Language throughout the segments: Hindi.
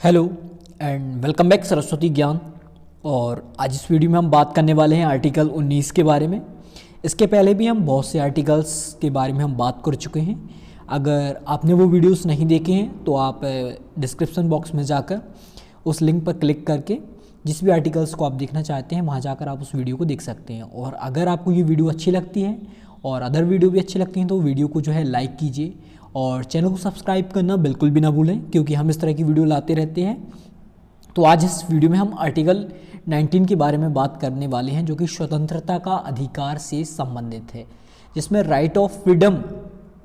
Hello and welcome back Saraswati ज्ञान। और आज इस वीडियो में हम बात करने वाले हैं आर्टिकल 19 के बारे में। इसके पहले भी हम बहुत से आर्टिकल्स के बारे में हम बात कर चुके हैं। अगर आपने वो वीडियोस नहीं देखे हैं तो आप डिस्क्रिप्शन बॉक्स में जाकर उस लिंक पर क्लिक करके जिस भी आर्टिकल्स को आप देखना चाहते हैं वहाँ जाकर आप उस वीडियो को देख सकते हैं। और अगर आपको ये वीडियो अच्छी लगती है और अदर वीडियो भी अच्छी लगती हैं तो वीडियो को जो है लाइक कीजिए और चैनल को सब्सक्राइब करना बिल्कुल भी ना भूलें, क्योंकि हम इस तरह की वीडियो लाते रहते हैं। तो आज इस वीडियो में हम आर्टिकल 19 के बारे में बात करने वाले हैं, जो कि स्वतंत्रता का अधिकार से संबंधित है, जिसमें राइट ऑफ फ्रीडम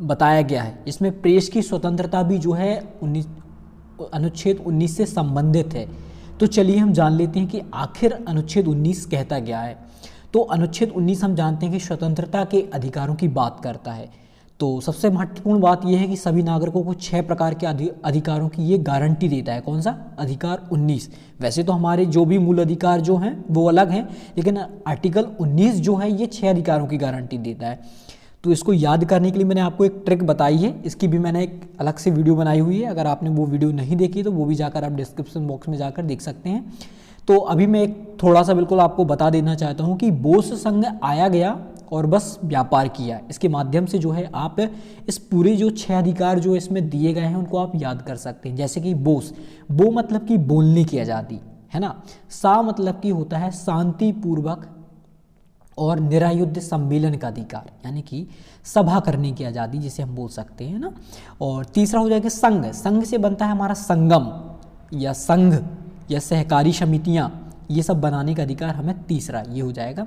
बताया गया है। इसमें प्रेस की स्वतंत्रता भी जो है अनुच्छेद 19 से संबंधित है। तो चलिए हम जान लेते हैं कि आखिर अनुच्छेद 19 कहता क्या है। तो अनुच्छेद 19 हम जानते हैं कि स्वतंत्रता के अधिकारों की बात करता है। तो सबसे महत्वपूर्ण बात यह है कि सभी नागरिकों को 6 प्रकार के अधिकारों की ये गारंटी देता है। कौन सा अधिकार? 19। वैसे तो हमारे जो भी मूल अधिकार जो हैं वो अलग हैं, लेकिन आर्टिकल 19 जो है ये 6 अधिकारों की गारंटी देता है। तो इसको याद करने के लिए मैंने आपको एक ट्रिक बताई है। इसकी भी मैंने एक अलग से वीडियो बनाई हुई है। अगर आपने वो वीडियो नहीं देखी तो वो भी जाकर आप डिस्क्रिप्शन बॉक्स में जाकर देख सकते हैं। तो अभी मैं एक थोड़ा सा बिल्कुल आपको बता देना चाहता हूँ कि बोस संघ आया गया और बस व्यापार किया। इसके माध्यम से जो है आप इस पूरे जो 6 अधिकार जो इसमें दिए गए हैं उनको आप याद कर सकते हैं। जैसे कि बोस, बो मतलब कि बोलने की आज़ादी है ना। सा मतलब कि होता है शांतिपूर्वक और निरायुध सम्मेलन का अधिकार, यानी कि सभा करने की आज़ादी जिसे हम बोल सकते हैं ना। और तीसरा हो जाएगा संघ। संघ से बनता है हमारा संगम या संघ या सहकारी समितियाँ, ये सब बनाने का अधिकार हमें तीसरा ये हो जाएगा।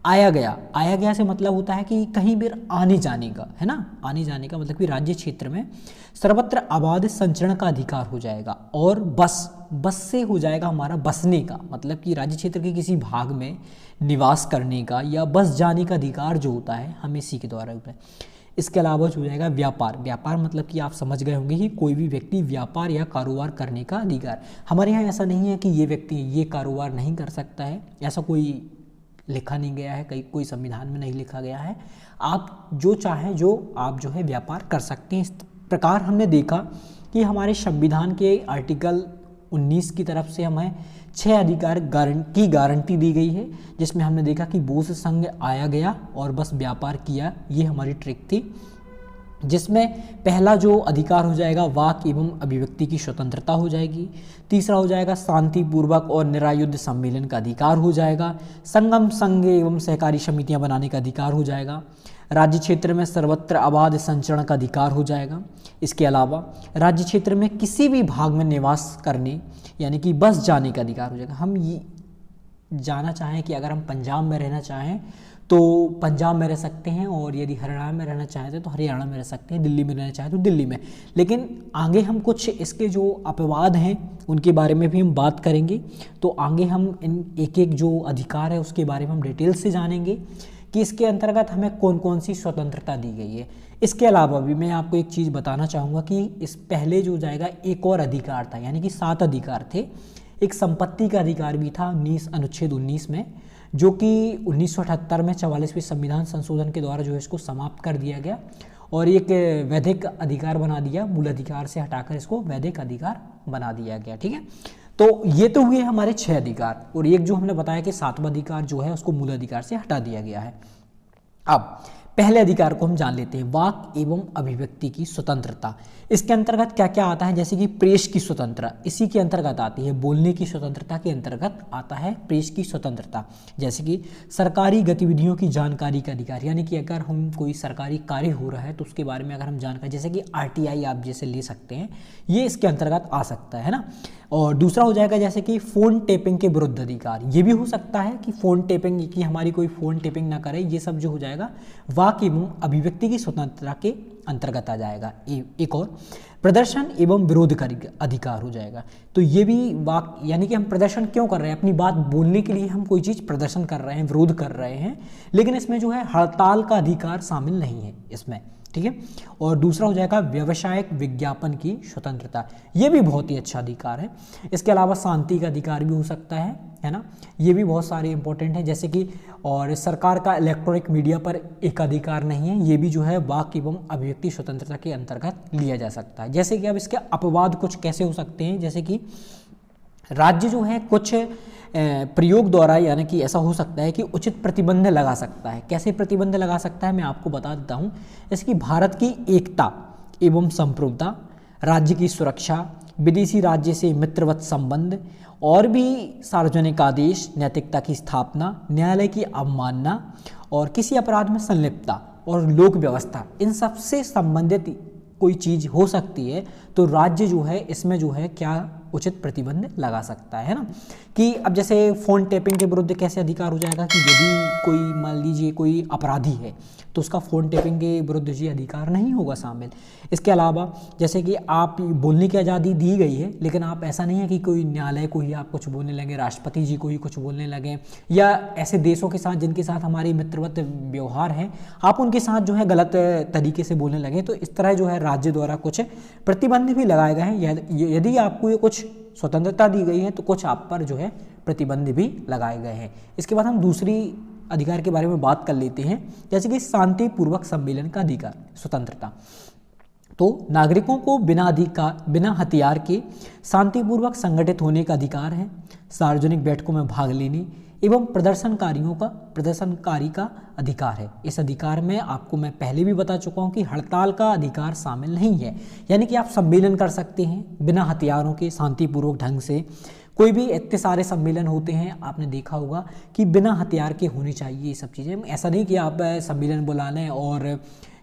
आया गया, आया गया से मतलब होता है कि कहीं भी आने जाने का, है ना। आने जाने का मतलब कि राज्य क्षेत्र में सर्वत्र आबाद संचरण का अधिकार हो जाएगा। और बस, बस से हो जाएगा हमारा बसने का, मतलब कि राज्य क्षेत्र के किसी भाग में निवास करने का या बस जाने का अधिकार जो होता है हमें इसी के द्वारा होता है। इसके अलावा हो जाएगा व्यापार। व्यापार मतलब कि आप समझ गए होंगे कि कोई भी व्यक्ति व्यापार या कारोबार करने का अधिकार। हमारे यहाँ ऐसा नहीं है कि ये व्यक्ति ये कारोबार नहीं कर सकता है, ऐसा कोई लिखा नहीं गया है, कहीं कोई संविधान में नहीं लिखा गया है। आप जो चाहें जो आप जो है व्यापार कर सकते हैं। इस प्रकार हमने देखा कि हमारे संविधान के आर्टिकल 19 की तरफ से हमें 6 अधिकार की गारंटी दी गई है, जिसमें हमने देखा कि बोस संघ आया गया और बस व्यापार किया, ये हमारी ट्रिक थी। जिसमें पहला जो अधिकार हो जाएगा वाक एवं अभिव्यक्ति की स्वतंत्रता हो जाएगी। तीसरा हो जाएगा शांतिपूर्वक और निरायुध सम्मेलन का अधिकार हो जाएगा। संगम, संघ एवं सहकारी समितियां बनाने का अधिकार हो जाएगा। राज्य क्षेत्र में सर्वत्र आबाद संचरण का अधिकार हो जाएगा। इसके अलावा राज्य क्षेत्र में किसी भी भाग में निवास करने यानी कि बस जाने का अधिकार हो जाएगा। हम ये जाना चाहें कि अगर हम पंजाब में रहना चाहें तो पंजाब में रह सकते हैं, और यदि हरियाणा में रहना चाहते हैं तो हरियाणा में रह सकते हैं, दिल्ली में रहना चाहें तो दिल्ली में। लेकिन आगे हम कुछ इसके जो अपवाद हैं उनके बारे में भी हम बात करेंगे। तो आगे हम इन एक एक जो अधिकार है उसके बारे में हम डिटेल से जानेंगे कि इसके अंतर्गत हमें कौन कौन सी स्वतंत्रता दी गई है। इसके अलावा भी मैं आपको एक चीज़ बताना चाहूँगा कि इस पहले जो जाएगा एक और अधिकार था, यानी कि 7 अधिकार थे। एक संपत्ति का अधिकार भी था अनुच्छेद 19 में, जो कि 1978 में 44वें संविधान संशोधन के द्वारा जो है इसको समाप्त कर दिया गया और एक वैधिक अधिकार बना दिया। मूल अधिकार से हटाकर इसको वैधिक अधिकार बना दिया गया। ठीक है, तो ये तो हुए हमारे 6 अधिकार, और एक जो हमने बताया कि 7वां अधिकार जो है उसको मूल अधिकार से हटा दिया गया है। अब पहले अधिकार को हम जान लेते हैं, वाक एवं अभिव्यक्ति की स्वतंत्रता। इसके अंतर्गत क्या क्या आता है? जैसे कि प्रेस की स्वतंत्रता इसी के अंतर्गत आती है। बोलने की स्वतंत्रता के अंतर्गत आता है प्रेस की स्वतंत्रता। जैसे कि सरकारी गतिविधियों की जानकारी का अधिकार, यानी कि अगर हम कोई सरकारी कार्य हो रहा है तो उसके बारे में अगर हम जानकारी, जैसे कि RTI आप जैसे ले सकते हैं, ये इसके अंतर्गत आ सकता है ना। और दूसरा हो जाएगा जैसे कि फ़ोन टेपिंग के विरुद्ध अधिकार। ये भी हो सकता है कि फ़ोन टेपिंग की हमारी कोई फ़ोन टेपिंग ना करे, ये सब जो हो जाएगा वाक एवं अभिव्यक्ति की स्वतंत्रता के अंतर्गत आ जाएगा। एक और प्रदर्शन एवं विरोध का अधिकार हो जाएगा। तो ये भी वाक, यानी कि हम प्रदर्शन क्यों कर रहे हैं, अपनी बात बोलने के लिए हम कोई चीज़ प्रदर्शन कर रहे हैं, विरोध कर रहे हैं, लेकिन इसमें जो है हड़ताल का अधिकार शामिल नहीं है इसमें। ठीक है। और दूसरा हो जाएगा व्यावसायिक विज्ञापन की स्वतंत्रता, ये भी बहुत ही अच्छा अधिकार है। इसके अलावा शांति का अधिकार भी हो सकता है ना, ये भी बहुत सारे इंपॉर्टेंट हैं, जैसे कि और सरकार का इलेक्ट्रॉनिक मीडिया पर एक अधिकार नहीं है, ये भी जो है वाक एवं अभिव्यक्ति स्वतंत्रता के अंतर्गत लिया जा सकता है। जैसे कि अब इसके अपवाद कुछ कैसे हो सकते हैं, जैसे कि राज्य जो है कुछ प्रयोग द्वारा, यानी कि ऐसा हो सकता है कि उचित प्रतिबंध लगा सकता है। कैसे प्रतिबंध लगा सकता है मैं आपको बता देता हूँ। जैसे कि भारत की एकता एवं संप्रभुता, राज्य की सुरक्षा, विदेशी राज्य से मित्रवत संबंध, और भी सार्वजनिक आदेश, नैतिकता की स्थापना, न्यायालय की अवमानना और किसी अपराध में संलिप्तता और लोक व्यवस्था, इन सब से संबंधित कोई चीज़ हो सकती है तो राज्य जो है इसमें जो है क्या उचित प्रतिबंध लगा सकता है ना। कि अब जैसे फ़ोन टैपिंग के विरुद्ध कैसे अधिकार हो जाएगा कि यदि कोई मान लीजिए कोई अपराधी है तो उसका फ़ोन टैपिंग के विरुद्ध ये अधिकार नहीं होगा शामिल। इसके अलावा जैसे कि आप बोलने की आज़ादी दी गई है, लेकिन आप ऐसा नहीं है कि कोई न्यायालय को ही आप कुछ बोलने लगे, राष्ट्रपति जी को ही कुछ बोलने लगे, या ऐसे देशों के साथ जिनके साथ हमारी मित्रवत व्यवहार है आप उनके साथ जो है गलत तरीके से बोलने लगे। तो इस तरह जो है राज्य द्वारा कुछ प्रतिबंध भी लगाए गए हैं। यदि आपको ये कुछ स्वतंत्रता दी गई है तो कुछ आप पर जो है प्रतिबंध भी लगाए गए हैं। इसके बाद हम दूसरी अधिकार के बारे में बात कर लेते हैं, जैसे कि शांतिपूर्वक सम्मेलन का अधिकार, स्वतंत्रता। तो नागरिकों को बिना हथियार के शांतिपूर्वक संगठित होने का अधिकार है, सार्वजनिक बैठकों में भाग लेने एवं प्रदर्शनकारी का अधिकार है। इस अधिकार में आपको मैं पहले भी बता चुका हूँ कि हड़ताल का अधिकार शामिल नहीं है, यानी कि आप सम्मेलन कर सकते हैं बिना हथियारों के शांतिपूर्वक ढंग से। कोई भी इतने सारे सम्मेलन होते हैं, आपने देखा होगा कि बिना हथियार के होनी चाहिए ये सब चीज़ें। ऐसा नहीं कि आप सम्मेलन बुला लें और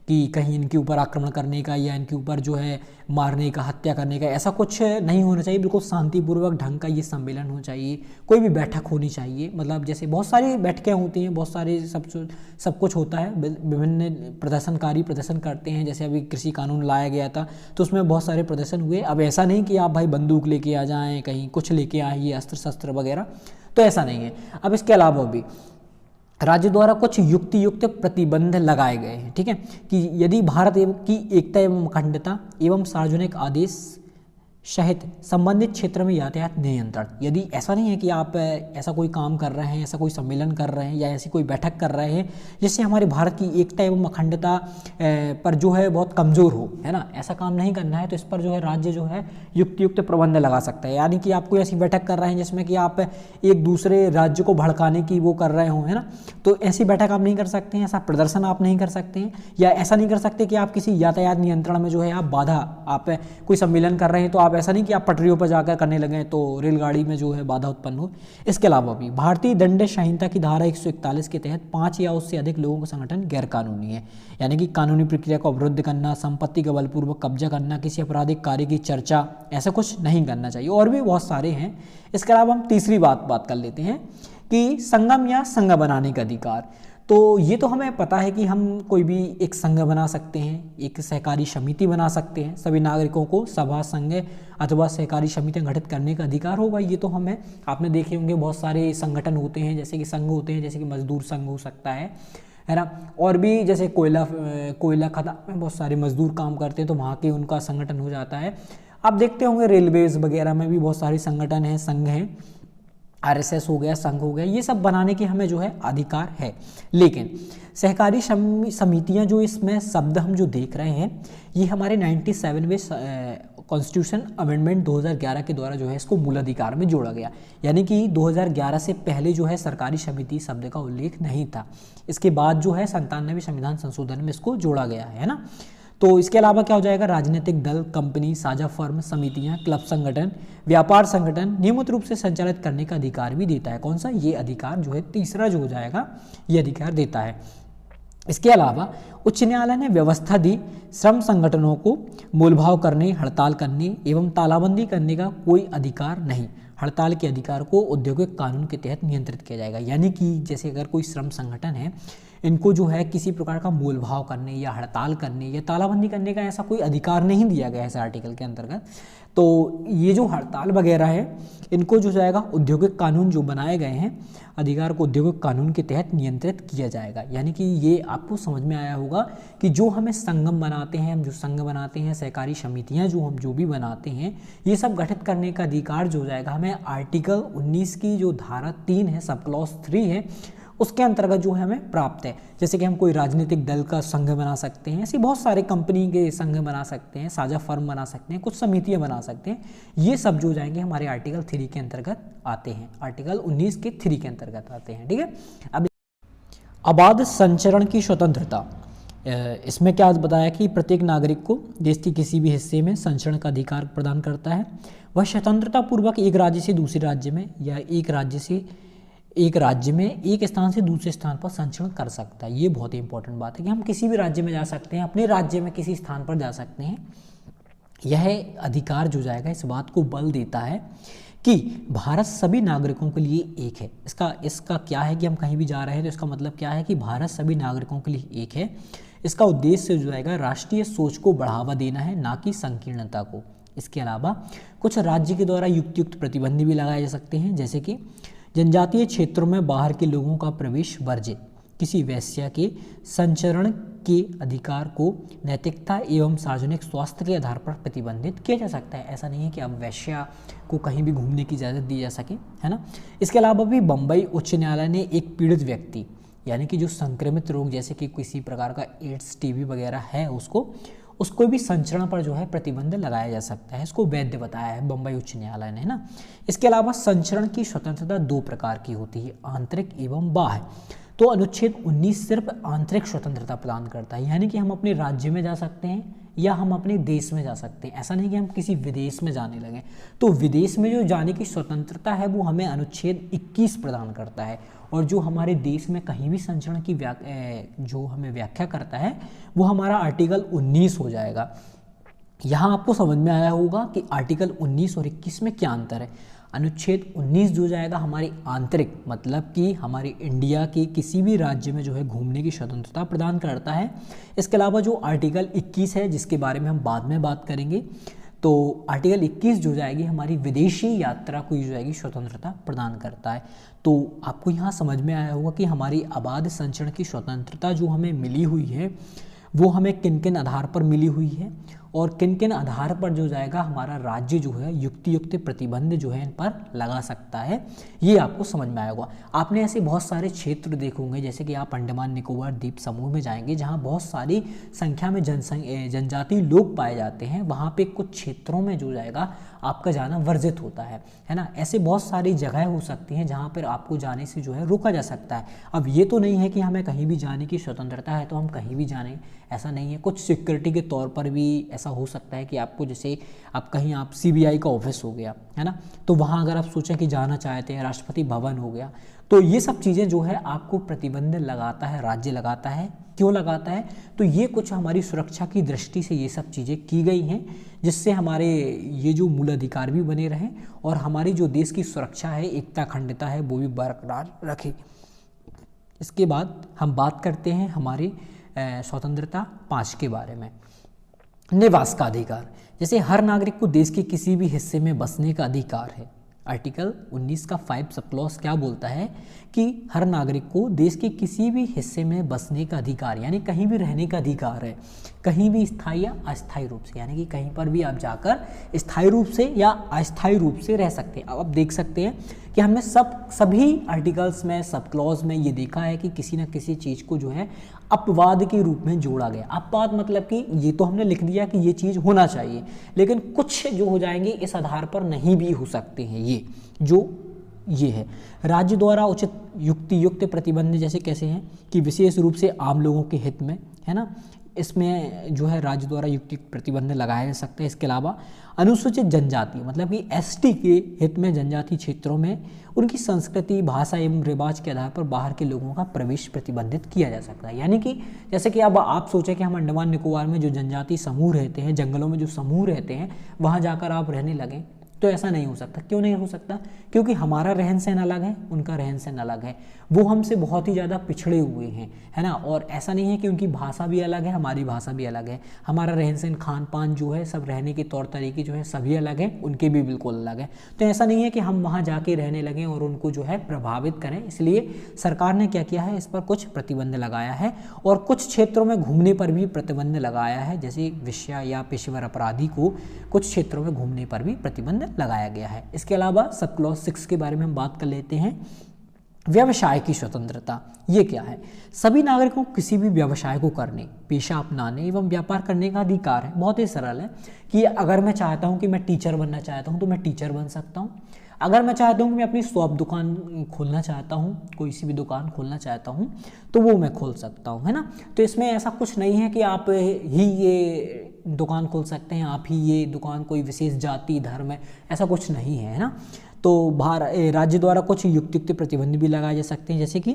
कि कहीं इनके ऊपर आक्रमण करने का या इनके ऊपर जो है मारने का, हत्या करने का, ऐसा कुछ नहीं होना चाहिए। बिल्कुल शांतिपूर्वक ढंग का ये सम्मेलन होना चाहिए। कोई भी बैठक होनी चाहिए, मतलब जैसे बहुत सारी बैठकें होती हैं, बहुत सारे सब कुछ होता है, विभिन्न प्रदर्शनकारी प्रदर्शन करते हैं। जैसे अभी कृषि कानून लाया गया था तो उसमें बहुत सारे प्रदर्शन हुए। अब ऐसा नहीं कि आप भाई बंदूक लेके आ जाएँ, कहीं कुछ लेके आइए, अस्त्र शस्त्र वगैरह, तो ऐसा नहीं है। अब इसके अलावा भी राज्य द्वारा कुछ युक्त प्रतिबंध लगाए गए हैं, ठीक है, कि यदि भारत की एकता एवं अखंडता एवं सार्वजनिक आदेश सहित संबंधित क्षेत्र में यातायात नियंत्रण, यदि ऐसा नहीं है कि आप ऐसा कोई काम कर रहे हैं, ऐसा कोई सम्मेलन कर रहे हैं या ऐसी कोई बैठक कर रहे हैं जिससे हमारे भारत की एकता एवं अखंडता पर जो है बहुत कमज़ोर हो, है ना, ऐसा काम नहीं करना है, तो इस पर जो है राज्य जो है युक्त प्रबंध लगा सकता है। यानी कि आप कोई ऐसी बैठक कर रहे हैं जिसमें कि आप एक दूसरे राज्य को भड़काने की वो कर रहे हो, है ना, तो ऐसी बैठक आप नहीं कर सकते हैं, ऐसा प्रदर्शन आप नहीं कर सकते हैं, या ऐसा नहीं कर सकते कि आप किसी यातायात नियंत्रण में जो है आप बाधा, आप कोई सम्मेलन कर रहे हैं तो आप ऐसा नहीं कि आप पटरियों पर जाकर करने लगे तो रेलगाड़ी में जो है बाधा उत्पन्न हो। इसके अलावा भी भारतीय दंड संहिता की धारा 141 के तहत 5 या उससे अधिक लोगों का संगठन गैर कानूनी है, यानी कि कानूनी प्रक्रिया को अवरुद्ध करना, संपत्ति का बलपूर्वक कब्जा करना, किसी आपराधिक कार्य की चर्चा, ऐसा कुछ नहीं करना चाहिए। और भी बहुत सारे हैं। इसके अलावा हम तीसरी बात कर लेते हैं कि संगम या संघ बनाने का अधिकार। तो ये तो हमें पता है कि हम कोई भी एक संघ बना सकते हैं, एक सहकारी समिति बना सकते हैं, सभी नागरिकों को सभा, संघ अथवा सहकारी समितियां गठित करने का अधिकार होगा। ये तो हमें, आपने देखे होंगे बहुत सारे संगठन होते हैं, जैसे कि संघ होते हैं, जैसे कि मजदूर संघ हो सकता है ना, और भी जैसे कोयला खदान में बहुत सारे मजदूर काम करते हैं तो वहाँ के उनका संगठन हो जाता है। आप देखते होंगे रेलवेज वगैरह में भी बहुत सारे संगठन हैं, संघ हैं, आरएसएस हो गया, संघ हो गया, ये सब बनाने की हमें जो है अधिकार है। लेकिन सहकारी समितियां, जो इसमें शब्द हम जो देख रहे हैं, ये हमारे 97वें कॉन्स्टिट्यूशन अमेंडमेंट 2011 के द्वारा जो है इसको मूल अधिकार में जोड़ा गया। यानी कि 2011 से पहले जो है सरकारी समिति शब्द का उल्लेख नहीं था। इसके बाद जो है 97वें संविधान संशोधन में इसको जोड़ा गया है ना। तो इसके अलावा क्या हो जाएगा, राजनीतिक दल, कंपनी, साझा फर्म, समितियां, क्लब संगठन, व्यापार संगठन नियमित रूप से संचालित करने का अधिकार भी देता है। कौन सा, ये अधिकार जो है तीसरा जो हो जाएगा, ये अधिकार देता है। इसके अलावा उच्च न्यायालय ने व्यवस्था दी, श्रम संगठनों को मोलभाव करने, हड़ताल करने एवं तालाबंदी करने का कोई अधिकार नहीं। हड़ताल के अधिकार को औद्योगिक कानून के तहत नियंत्रित किया जाएगा। यानी कि जैसे अगर कोई श्रम संगठन है, इनको जो है किसी प्रकार का मोलभाव करने या हड़ताल करने या तालाबंदी करने का ऐसा कोई अधिकार नहीं दिया गया है इस आर्टिकल के अंतर्गत। तो ये जो हड़ताल वगैरह है इनको जो जाएगा औद्योगिक कानून जो बनाए गए हैं अधिकार को औद्योगिक कानून के तहत नियंत्रित किया जाएगा। यानी कि ये आपको समझ में आया होगा कि जो हमें संगम बनाते हैं, हम जो संघ बनाते हैं, सहकारी समितियां जो हम जो भी बनाते हैं, ये सब गठित करने का अधिकार जो जाएगा हमें आर्टिकल 19 की जो धारा 3 है, सब क्लॉज 3 है, उसके अंतर्गत जो है हमें प्राप्त है। जैसे कि हम कोई राजनीतिक दल का संघ बना सकते हैं, ऐसी बहुत सारे कंपनी के संघ बना सकते हैं, साझा फर्म बना सकते हैं, कुछ समितियां बना सकते हैं। ये सब जो जाएंगे हमारे आर्टिकल 3 के अंतर्गत आते हैं, आर्टिकल 19 के 3 के अंतर्गत आते हैं। ठीक है, अब आबाद संचरण की स्वतंत्रता, इसमें क्या बताया कि प्रत्येक नागरिक को देश के किसी भी हिस्से में संचरण का अधिकार प्रदान करता है। वह स्वतंत्रता पूर्वक एक राज्य से दूसरे राज्य में या एक राज्य में एक स्थान से दूसरे स्थान पर संचरण कर सकता है। ये बहुत ही इंपॉर्टेंट बात है कि हम किसी भी राज्य में जा सकते हैं, अपने राज्य में किसी स्थान पर जा सकते हैं। यह अधिकार जो जाएगा इस बात को बल देता है कि भारत सभी नागरिकों के लिए एक है। इसका क्या है कि हम कहीं भी जा रहे हैं तो इसका मतलब क्या है कि भारत सभी नागरिकों के लिए एक है। इसका उद्देश्य जो जाएगा राष्ट्रीय सोच को बढ़ावा देना है, ना कि संकीर्णता को। इसके अलावा कुछ राज्य के द्वारा युक्त प्रतिबंध भी लगाए जा सकते हैं, जैसे कि जनजातीय क्षेत्रों में बाहर के लोगों का प्रवेश वर्ज्य, किसी वेश्या के संचरण के अधिकार को नैतिकता एवं सार्वजनिक स्वास्थ्य के आधार पर प्रतिबंधित किया जा सकता है। ऐसा नहीं है कि अब वेश्या को कहीं भी घूमने की इजाज़त दी जा सके, है ना। इसके अलावा भी बम्बई उच्च न्यायालय ने एक पीड़ित व्यक्ति, यानी कि जो संक्रमित रोग जैसे कि किसी प्रकार का एड्स, टीबी वगैरह है, उसको भी संचरण पर जो है प्रतिबंध लगाया जा सकता है। इसको वैध बताया है बम्बई उच्च न्यायालय ने, है ना। इसके अलावा संचरण की स्वतंत्रता 2 प्रकार की होती है, आंतरिक एवं बाह्य। तो अनुच्छेद 19 सिर्फ आंतरिक स्वतंत्रता प्रदान करता है, यानी कि हम अपने राज्य में जा सकते हैं या हम अपने देश में जा सकते हैं। ऐसा नहीं कि हम किसी विदेश में जाने लगे। तो विदेश में जो जाने की स्वतंत्रता है वो हमें अनुच्छेद 21 प्रदान करता है, और जो हमारे देश में कहीं भी संचरण की जो हमें व्याख्या करता है वो हमारा आर्टिकल 19 हो जाएगा। यहाँ आपको समझ में आया होगा कि आर्टिकल 19 और 21 में क्या अंतर है। अनुच्छेद 19 जो जाएगा हमारी आंतरिक, मतलब कि हमारे इंडिया के किसी भी राज्य में जो है घूमने की स्वतंत्रता प्रदान करता है। इसके अलावा जो आर्टिकल 21 है, जिसके बारे में हम बाद में बात करेंगे, तो आर्टिकल 21 जो जाएगी हमारी विदेशी यात्रा को जो जाएगी स्वतंत्रता प्रदान करता है। तो आपको यहाँ समझ में आया होगा कि हमारी आबाद संचरण की स्वतंत्रता जो हमें मिली हुई है वो हमें किन किन आधार पर मिली हुई है, और किन किन आधार पर जो जाएगा हमारा राज्य जो है युक्त प्रतिबंध जो है इन पर लगा सकता है, ये आपको समझ में आएगा। आपने ऐसे बहुत सारे क्षेत्र देखे होंगे, जैसे कि आप अंडमान निकोबार द्वीप समूह में जाएंगे जहाँ बहुत सारी संख्या में जनजातीय लोग पाए जाते हैं। वहाँ पे कुछ क्षेत्रों में जो जाएगा आपका जाना वर्जित होता है ना। ऐसे बहुत सारी जगह हो सकती हैं जहाँ पर आपको जाने से जो है रोका जा सकता है। अब ये तो नहीं है कि हमें कहीं भी जाने की स्वतंत्रता है तो हम कहीं भी जाने, ऐसा नहीं है। कुछ सिक्योरिटी के तौर पर भी ऐसा हो सकता है कि आपको, जैसे आप कहीं CBI का ऑफिस हो गया, है ना, तो वहाँ अगर आप सोचें कि जाना चाहते हैं, राष्ट्रपति भवन हो गया, तो ये सब चीज़ें जो है आपको प्रतिबंध लगाता है, राज्य लगाता है। क्यों लगाता है? तो ये कुछ हमारी सुरक्षा की दृष्टि से ये सब चीज़ें की गई हैं, जिससे हमारे ये जो मूल अधिकार भी बने रहें और हमारी जो देश की सुरक्षा है, एकता अखंडता है, वो भी बरकरार रखे। इसके बाद हम बात करते हैं हमारी स्वतंत्रता 5 के बारे में। निवास का अधिकार, जैसे हर नागरिक को देश के किसी भी हिस्से में बसने का अधिकार है। आर्टिकल 19 का 5 सब क्लॉज क्या बोलता है कि हर नागरिक को देश के किसी भी हिस्से में बसने का अधिकार, यानी कहीं भी रहने का अधिकार है, कहीं भी स्थायी या अस्थायी रूप से, यानी कि कहीं पर भी आप जाकर स्थायी रूप से या अस्थायी रूप से रह सकते हैं। अब आप देख सकते हैं कि हमने सभी आर्टिकल्स में, सब क्लॉज में ये देखा है कि किसी न किसी चीज़ को जो है अपवाद के रूप में जोड़ा गया। अपवाद मतलब कि ये तो हमने लिख दिया कि ये चीज़ होना चाहिए, लेकिन कुछ जो हो जाएंगे इस आधार पर नहीं भी हो सकते हैं। ये है राज्य द्वारा उचित युक्त प्रतिबंध, जैसे कैसे हैं कि विशेष रूप से आम लोगों के हित में, है ना, इसमें जो है राज्य द्वारा युक्त प्रतिबंध लगाया जा सकता है। इसके अलावा अनुसूचित जनजाति, मतलब कि ST के हित में जनजातीय क्षेत्रों में उनकी संस्कृति, भाषा एवं रिवाज के आधार पर बाहर के लोगों का प्रवेश प्रतिबंधित किया जा सकता है। यानी कि जैसे कि अब आप सोचें कि हम अंडमान निकोबार में जो जनजातीय समूह रहते हैं, जंगलों में जो समूह रहते हैं, वहाँ जाकर आप रहने लगें तो ऐसा नहीं हो सकता। क्यों नहीं हो सकता? क्योंकि हमारा रहन सहन अलग है, उनका रहन सहन अलग है, वो हमसे बहुत ही ज़्यादा पिछड़े हुए हैं, है ना। और ऐसा नहीं है कि उनकी भाषा भी अलग है, हमारी भाषा भी अलग है, हमारा रहन सहन, खान पान जो है, सब रहने के तौर तरीके जो है सभी अलग हैं, उनके भी बिल्कुल अलग है। तो ऐसा नहीं है कि हम वहाँ जाके रहने लगें और उनको जो है प्रभावित करें। इसलिए सरकार ने क्या किया है, इस पर कुछ प्रतिबंध लगाया है और कुछ क्षेत्रों में घूमने पर भी प्रतिबंध लगाया है। जैसे वेश्या या पेशेवर अपराधी को कुछ क्षेत्रों में घूमने पर भी प्रतिबंध लगाया गया है। इसके अलावा सब क्लॉज 6 के बारे में हम बात कर लेते हैं। व्यवसाय की स्वतंत्रता, ये क्या है? सभी नागरिकों को किसी भी व्यवसाय को करने, पेशा अपनाने एवं व्यापार करने का अधिकार है। बहुत ही सरल है कि अगर मैं चाहता हूँ कि मैं टीचर बनना चाहता हूँ तो मैं टीचर बन सकता हूँ। अगर मैं चाहता हूँ कि मैं अपनी शॉप दुकान खोलना चाहता हूँ, कोई सी भी दुकान खोलना चाहता हूँ तो वो मैं खोल सकता हूँ, है ना। तो इसमें ऐसा कुछ नहीं है कि आप ही ये दुकान खोल सकते हैं, आप ही ये दुकान, कोई विशेष जाति धर्म है, ऐसा कुछ नहीं है, है ना। तो राज्य द्वारा कुछ युक्त प्रतिबंध भी लगाए जा सकते हैं, जैसे कि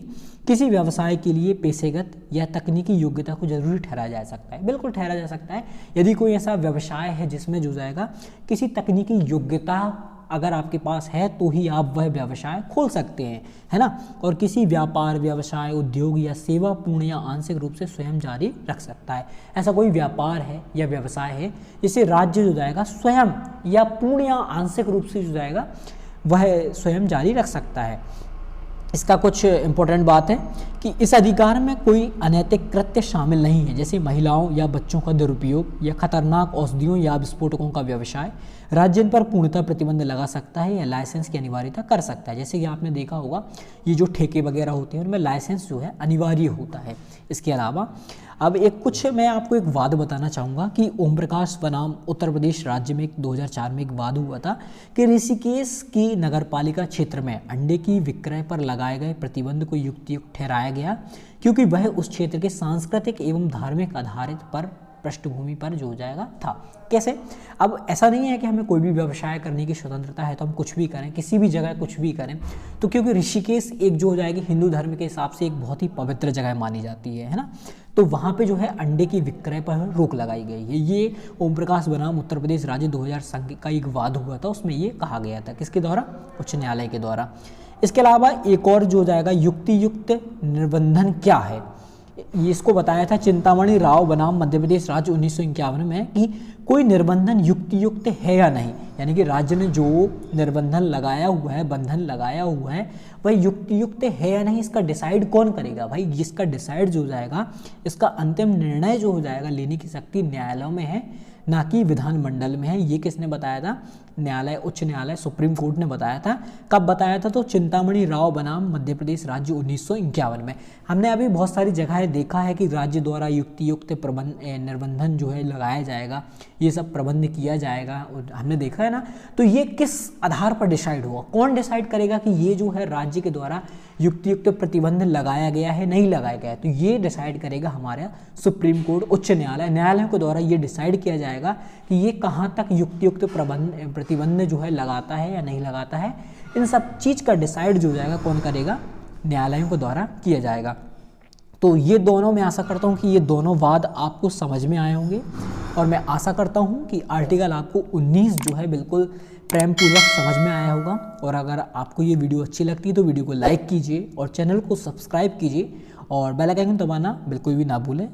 किसी व्यवसाय के लिए पेशेगत या तकनीकी योग्यता को जरूरी ठहराया जा सकता है। बिल्कुल ठहरा जा सकता है। यदि कोई ऐसा व्यवसाय है जिसमें जो जाएगा किसी तकनीकी योग्यता अगर आपके पास है तो ही आप वह व्यवसाय खोल सकते हैं, है ना। और किसी व्यापार, व्यवसाय, उद्योग या सेवा पूर्ण या आंशिक रूप से स्वयं जारी रख सकता है। ऐसा कोई व्यापार है या व्यवसाय है जिसे राज्य जो जाएगा स्वयं या पूर्ण या आंशिक रूप से जो जाएगा वह स्वयं जारी रख सकता है। इसका कुछ इम्पोर्टेंट बात है कि इस अधिकार में कोई अनैतिक कृत्य शामिल नहीं है, जैसे महिलाओं या बच्चों का दुरुपयोग या खतरनाक औषधियों या विस्फोटकों का व्यवसाय। राज्य इन पर पूर्णतः प्रतिबंध लगा सकता है या लाइसेंस की अनिवार्यता कर सकता है। जैसे कि आपने देखा होगा ये जो ठेके वगैरह होते हैं उनमें लाइसेंस जो है अनिवार्य होता है। इसके अलावा अब मैं आपको एक वाद बताना चाहूँगा कि ओम प्रकाश बनाम उत्तर प्रदेश राज्य में 2004 में एक वाद हुआ था कि ऋषिकेश की नगरपालिका क्षेत्र में अंडे की विक्रय पर लगाए गए प्रतिबंध को युक्त ठहराया गया, क्योंकि वह उस क्षेत्र के सांस्कृतिक एवं धार्मिक आधारित पर पृष्ठभूमि पर जो जाएगा था। कैसे? अब ऐसा नहीं है कि हमें कोई भी व्यवसाय करने की स्वतंत्रता है तो हम कुछ भी करें, किसी भी जगह कुछ भी करें। तो क्योंकि ऋषिकेश एक जो हो जाएगी हिंदू धर्म के हिसाब से एक बहुत ही पवित्र जगह मानी जाती है ना। तो वहाँ पे जो है अंडे की विक्रय पर रोक लगाई गई है। ये ओम प्रकाश बनाम उत्तर प्रदेश राज्य 2000 संघ का एक वाद हुआ था, उसमें ये कहा गया था। किसके द्वारा? उच्च न्यायालय के द्वारा। इसके अलावा एक और जो जाएगा युक्तियुक्त निर्बंधन क्या है, इसको बताया था चिंतामणि राव बनाम मध्य प्रदेश राज्य 1951 में कि कोई निर्बंधन युक्तियुक्त है या नहीं, यानी कि राज्य ने जो निर्बंधन लगाया हुआ है, बंधन लगाया हुआ है, वह युक्तियुक्त है या नहीं, इसका डिसाइड कौन करेगा? भाई इसका डिसाइड जो हो जाएगा, इसका अंतिम निर्णय जो हो जाएगा लेने की शक्ति न्यायालयों में है, ना कि विधानमंडल में है। ये किसने बताया था? न्यायालय, उच्च न्यायालय, सुप्रीम कोर्ट ने बताया था। कब बताया था? तो चिंतामणि राव बनाम मध्य प्रदेश राज्य 1951 में। हमने अभी बहुत सारी जगहें देखा है कि राज्य द्वारा युक्तियुक्त निर्बंधन जो है लगाया जाएगा, ये सब प्रबंध किया जाएगा, हमने देखा है ना। तो ये किस आधार पर डिसाइड हुआ? कौन डिसाइड करेगा कि ये जो है राज्य के द्वारा युक्तियुक्त प्रतिबंध लगाया गया है, नहीं लगाया गया है? तो ये डिसाइड करेगा हमारा सुप्रीम कोर्ट, उच्च न्यायालय। न्यायालयों के द्वारा ये डिसाइड किया जाएगा कि ये कहाँ तक युक्तियुक्त प्रतिबंध जो है लगाता है या नहीं लगाता है। इन सब चीज़ का डिसाइड जो जाएगा कौन करेगा? न्यायालयों के द्वारा किया जाएगा। तो ये दोनों, मैं आशा करता हूँ कि ये दोनों वाद आपको समझ में आए होंगे और मैं आशा करता हूँ कि आर्टिकल आपको 19 जो है बिल्कुल प्रेम पूर्वक समझ में आया होगा। और अगर आपको ये वीडियो अच्छी लगती है तो वीडियो को लाइक कीजिए और चैनल को सब्सक्राइब कीजिए और बेल आइकन दबाना बिल्कुल भी ना भूलें।